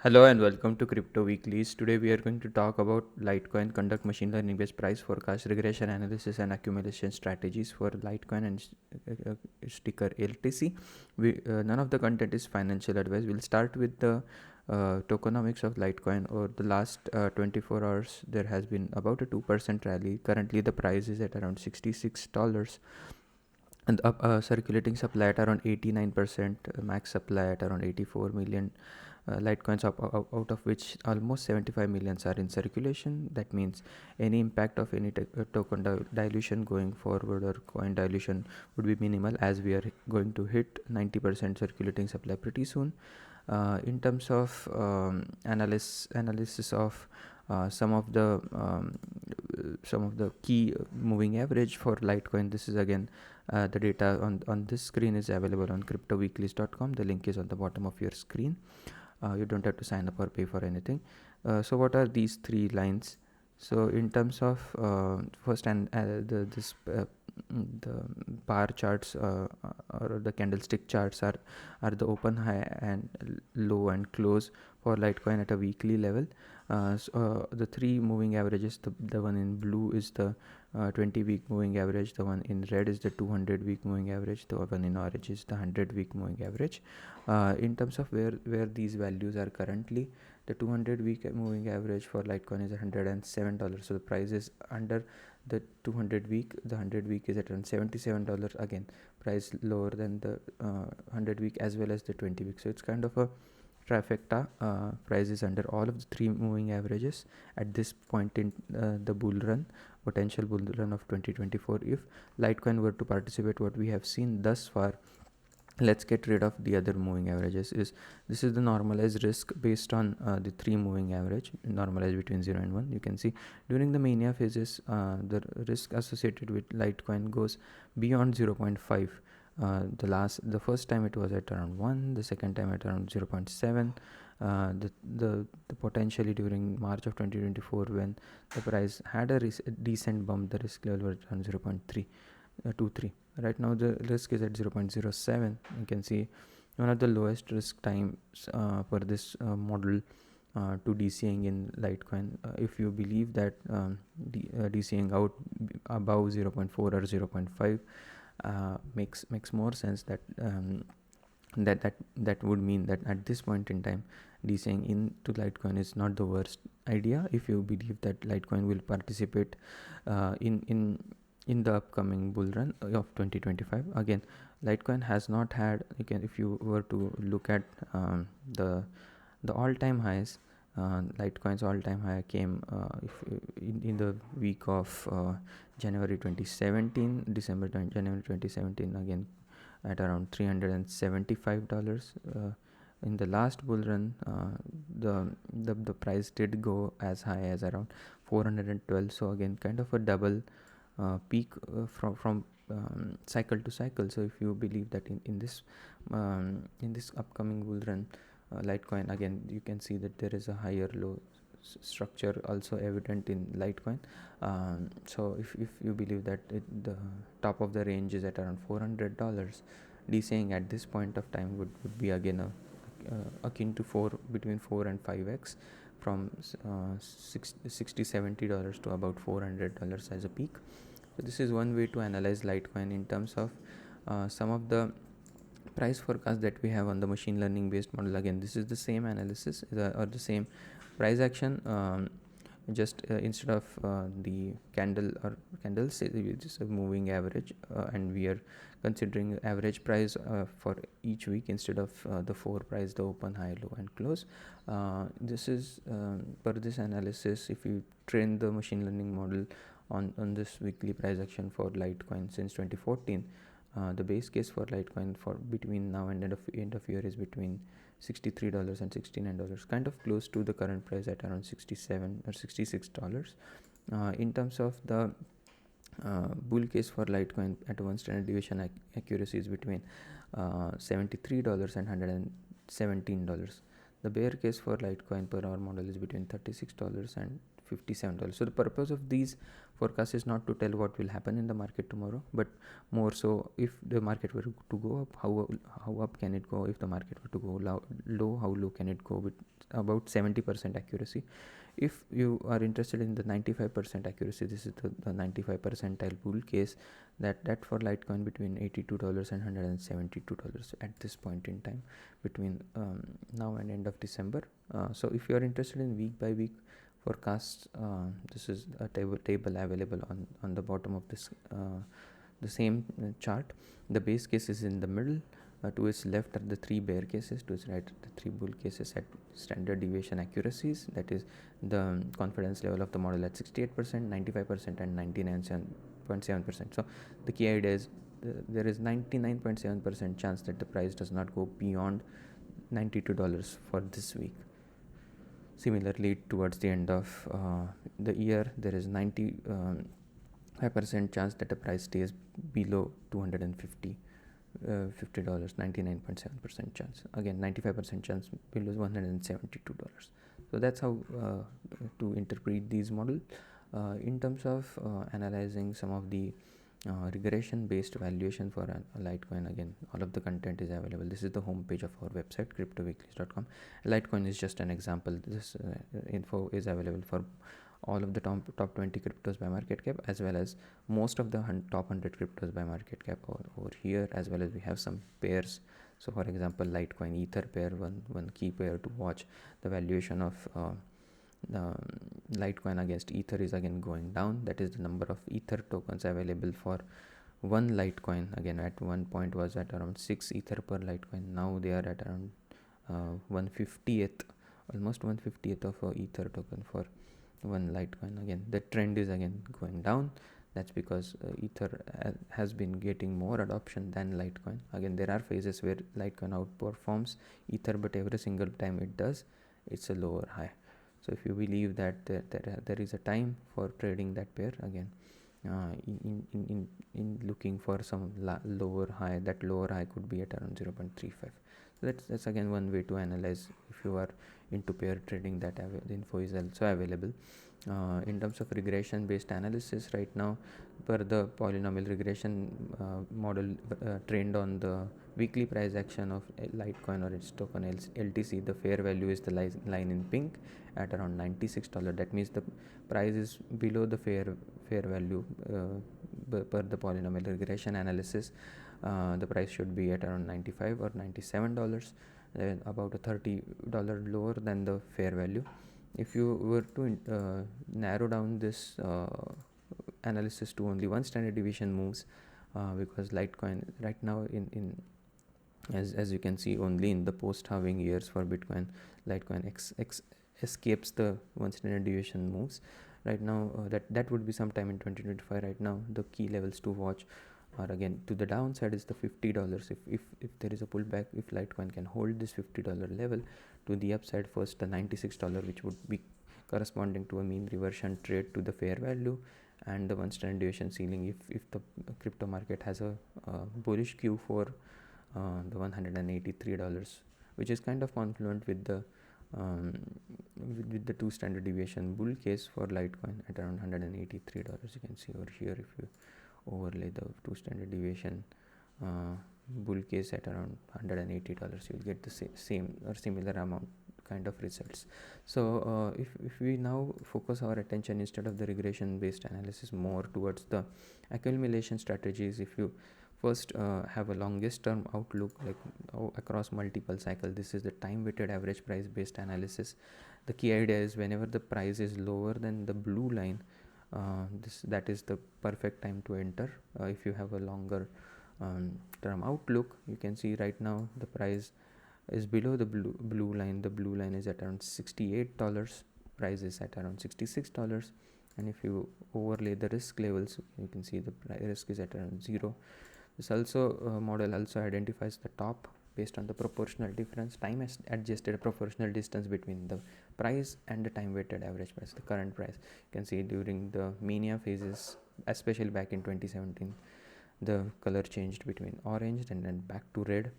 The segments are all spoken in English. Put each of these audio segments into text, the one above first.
Hello and welcome to Crypto Weeklies. Today we are going to talk about Litecoin, conduct machine learning based price forecast, regression analysis and accumulation strategies for Litecoin and ticker LTC. None of the content is financial advice. We'll start with the tokenomics of Litecoin. Over the last 24 hours, there has been about a 2% rally. Currently, the price is at around $66. And circulating supply at around 89%, max supply at around 84 million Litecoins, out of which almost 75 millions are in circulation. That means any impact of any token dilution going forward or coin dilution would be minimal, as we are going to hit 90% circulating supply pretty soon. In terms of analysis of some of the key moving average for Litecoin, this is again the data on this screen is available on cryptoweeklies.com. The link is on the bottom of your screen. You don't have to sign up or pay for anything. So what are these three lines? So in terms of first and the bar charts or the candlestick charts are the open, high and low and close for Litecoin at a weekly level. The three moving averages, the one in blue is the 20-week moving average, the one in red is the 200-week moving average, the one in orange is the 100-week moving average. In terms of where these values are currently, the 200-week moving average for Litecoin is $107. So the price is under the 200-week. The 100-week is at around $77. Again, price lower than the 100-week as well as the 20-week. So it's kind of a trifecta. Price is under all of the three moving averages at this point in the potential bull run of 2024. If Litecoin were to participate, what we have seen thus far, let's get rid of the other moving averages. This is the normalized risk based on the three moving average, normalized between 0 and 1. You can see during the mania phases, the risk associated with Litecoin goes beyond 0.5. The first time it was at around 1, the second time at around 0.7. The potentially during March of 2024, when the price had a decent bump, the risk level was around 0.23. Right now the risk is at 0.07. You can see one of the lowest risk times for this model to DCing in Litecoin. If you believe that DCing out above 0.4 or 0.5 makes more sense, that that would mean that at this point in time DCing into Litecoin is not the worst idea. If you believe that Litecoin will participate in the upcoming bull run of 2025. Again, Litecoin has not had, if you were to look at the all-time highs, Litecoin's all-time high came in the week of January 2017, January 2017, again at around $375. In the last bull run, the price did go as high as around 412. So again, kind of a double peak from cycle to cycle. So if you believe that in this upcoming bull run, Litecoin, again you can see that there is a higher low structure also evident in Litecoin. So if you believe that the top of the range is at around $400, DCing at this point of time would be again akin to between 4 and 5x, from $60-70 to about $400 as a peak. So this is one way to analyze Litecoin in terms of some of the price forecast that we have on the machine learning based model. Again, this is the same analysis or the same price action, just instead of the candles, it's a moving average, and we are considering average price for each week instead of the 4 price, the open, high, low and close. This is per this analysis, if you train the machine learning model on this weekly price action for Litecoin since 2014, the base case for Litecoin for between now and end of year is between $63 and $69, kind of close to the current price at around $67 or $66. In terms of the bull case for Litecoin at one standard deviation accuracy is between $73 and $117. The bear case for Litecoin per our model is between $36 and $57. So the purpose of these forecasts is not to tell what will happen in the market tomorrow, but more so if the market were to go up, how up can it go? If the market were to go low, how low can it go, with about 70% accuracy. If you are interested in the 95% accuracy, this is the 95 percentile bull case, that for Litecoin between $82 and $172 at this point in time, between now and end of December. So if you are interested in week by week forecasts, this is a table available on the bottom of this the same chart. The base case is in the middle. To its left are the three bear cases, to its right are the three bull cases at standard deviation accuracies, that is the confidence level of the model at 68%, 95% and 99.7%. So the key idea is there is 99.7% chance that the price does not go beyond $92 for this week. Similarly, towards the end of the year, there is 95% chance that the price stays below $250. $50, 99.7% chance. Again, 95% chance below $172. So that's how to interpret these models. In terms of analyzing some of the regression based valuation for a Litecoin, again, all of the content is available. This is the homepage of our website, cryptoweeklies.com. Litecoin is just an example. This info is available for all of the top 20 cryptos by market cap, as well as most of the top 100 cryptos by market cap over here, as well as we have some pairs. So for example, Litecoin Ether pair, one key pair to watch. The valuation of Litecoin against Ether is again going down. That is the number of Ether tokens available for one Litecoin. Again, at one point was at around 6 Ether per Litecoin. Now they are at around 150th, almost 150th of a Ether token for one Litecoin. Again, the trend is again going down. That's because Ether has been getting more adoption than Litecoin. Again, there are phases where Litecoin outperforms Ether, but every single time it does, it's a lower high. So if you believe that there is a time for trading that pair, again, in looking for some lower high, that lower high could be at around 0.35. So that's again one way to analyze. If you are into pair trading, that the info is also available. In terms of regression based analysis, right now, per the polynomial regression model trained on the weekly price action of Litecoin or its token LTC, the fair value is the line in pink at around $96. That means the price is below the fair value per the polynomial regression analysis. The price should be at around $95 or $97, about a $30 lower than the fair value. If you were to narrow down this analysis to only one standard deviation moves, because Litecoin right now as you can see, only in the post halving years for Bitcoin, Litecoin escapes the one standard deviation moves. Right now, that would be sometime in 2025. Right now, the key levels to watch are, again, to the downside is the $50. If there is a pullback, if Litecoin can hold this $50 level, to the upside, first the $96, which would be corresponding to a mean reversion trade to the fair value, and the one standard deviation ceiling if the crypto market has a bullish Q for the $183, which is kind of confluent with the two standard deviation bull case for Litecoin at around $183. You can see over here, if you overlay the two standard deviation bull case at around $180, you'll get the same or similar amount kind of results. So if we now focus our attention, instead of the regression based analysis, more towards the accumulation strategies, if you first have a longest term outlook, like across multiple cycles, this is the time weighted average price based analysis. The key idea is whenever the price is lower than the blue line, that is the perfect time to enter. If you have a longer term outlook, you can see right now the price is below the blue line. The blue line is at around $68, price is at around $66, and if you overlay the risk levels, you can see the risk is at around 0. This model also identifies the top based on the proportional difference, time adjusted proportional distance between the price and the time weighted average price, the current price. You can see during the mania phases, especially back in 2017, the color changed between orange and then back to red.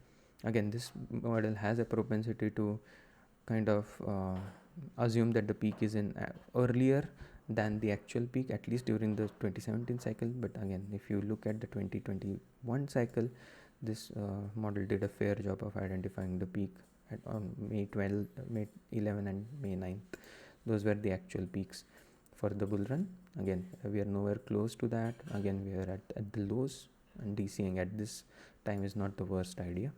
Again, this model has a propensity to kind of assume that the peak is in earlier than the actual peak, at least during the 2017 cycle. But again, if you look at the 2021 cycle, this model did a fair job of identifying the peak at May 12, May 11 and May 9th. Those were the actual peaks for the bull run. Again, we are nowhere close to that. Again, we are at the lows, and DCing at this time is not the worst idea.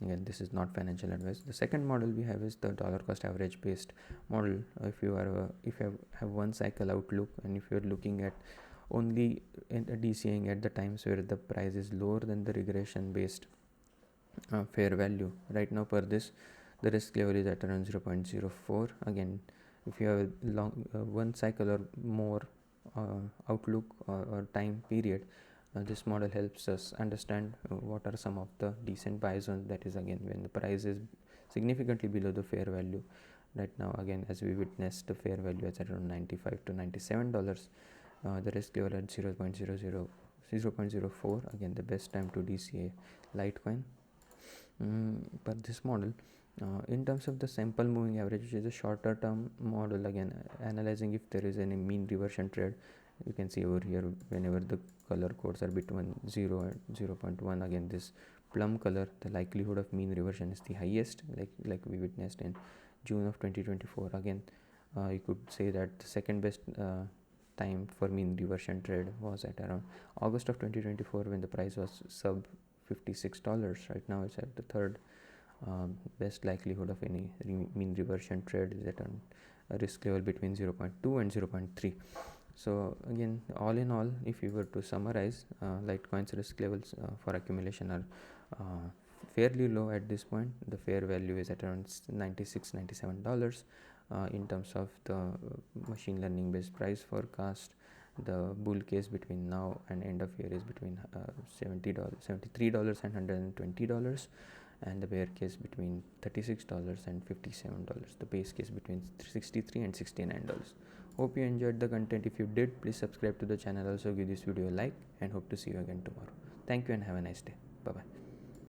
Again, this is not financial advice. The second model we have is the dollar cost average based model. If you have one cycle outlook, and if you are looking at only DCing at the times where the price is lower than the regression based fair value, right now per this the risk level is at around 0.04. Again, if you have long one cycle or more outlook or time period, this model helps us understand what are some of the decent buy zones. That is, again, when the price is significantly below the fair value. Right now, again, as we witnessed, the fair value is at around $95 to $97. The risk level at 0.04. Again, the best time to DCA Litecoin. But this model, in terms of the sample moving average, which is a shorter term model, again analyzing if there is any mean reversion trade. You can see over here, whenever the color codes are between 0 and 0.1, again this plum color, the likelihood of mean reversion is the highest, like we witnessed in June of 2024. Again, you could say that the second best time for mean reversion trade was at around August of 2024, when the price was sub $56. Right now it's at the third best likelihood of any mean reversion trade is at a risk level between 0.2 and 0.3. So again, all in all, if you were to summarize, Litecoin's risk levels for accumulation are fairly low at this point. The fair value is at around $97. In terms of the machine learning based price forecast, the bull case between now and end of year is between $73 and $120, and the bear case between $36 and $57. The base case between $63 and $69. Hope you enjoyed the content. If you did, please subscribe to the channel. Also give this video a like, and hope to see you again tomorrow. Thank you and have a nice day. Bye bye.